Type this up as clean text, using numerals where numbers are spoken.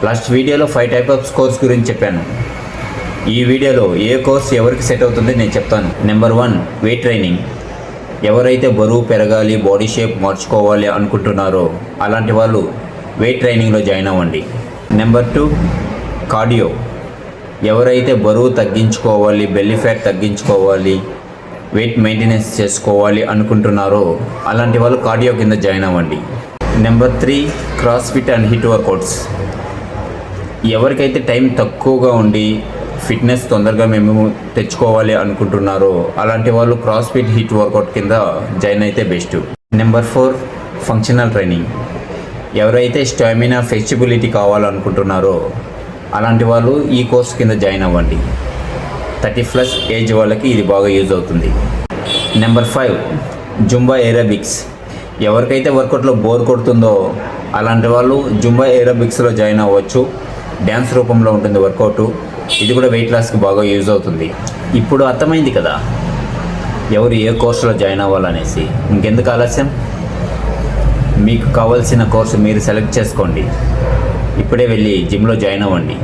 Last వీడియోలో 5 type of course గురించి చెప్పాను. ఈ వీడియోలో ఏ కోర్స్ ఎవరికి సెట్ అవుతుంది నేను చెప్తాను. Number 1 weight training. ఎవరైతే బరువు పెరగాలి, బాడీ షేప్ మార్చుకోవాలి అనుకుంటున్నారో అలాంటి వాళ్ళు వెయిట్ ట్రైనింగ్లో జాయిన్ అవ్వండి. Number 2 cardio. ఎవరైతే బరువు తగ్గించుకోవాలి, బెల్లీ ఫ్యాట్ తగ్గించుకోవాలి, వెయిట్ మెయింటెనెన్స్ చేసుకోవాలి అనుకుంటున్నారో అలాంటి వాళ్ళు కార్డియో కింద జాయిన్ అవ్వండి. Number 3 CrossFit and hit workouts. ఎవరికైతే టైం తక్కువగా ఉండి ఫిట్నెస్ తొందరగా మేము తెచ్చుకోవాలి అనుకుంటున్నారో అలాంటి వాళ్ళు క్రాస్ఫిట్ హిట్ వర్కౌట్ కింద జాయిన్ అయితే బెస్ట్. Number 4 functional training. ఎవరైతే స్టామినా, ఫ్లెక్సిబిలిటీ కావాలనుకుంటున్నారో అలాంటి వాళ్ళు ఈ కోర్స్ కింద జాయిన్ అవ్వండి. 30+ ఏజ్ వాళ్ళకి ఇది బాగా యూజ్ అవుతుంది. Number 5 Zumba aerobics. ఎవరికైతే వర్కౌట్లో బోర్ కొడుతుందో అలాంటి వాళ్ళు జుంబా ఏరోబిక్స్లో జాయిన్ అవ్వచ్చు. డ్యాన్స్ రూపంలో ఉంటుంది వర్కౌట్. ఇది కూడా వెయిట్ లాస్కి బాగా యూజ్ అవుతుంది. ఇప్పుడు అర్థమైంది కదా ఎవరు ఏ కోర్సులో జాయిన్ అవ్వాలనేసి. ఇంకెందుకు ఆలస్యం, మీకు కావాల్సిన కోర్సు మీరు సెలెక్ట్ చేసుకోండి. ఇప్పుడే వెళ్ళి జిమ్లో జాయిన్ అవ్వండి.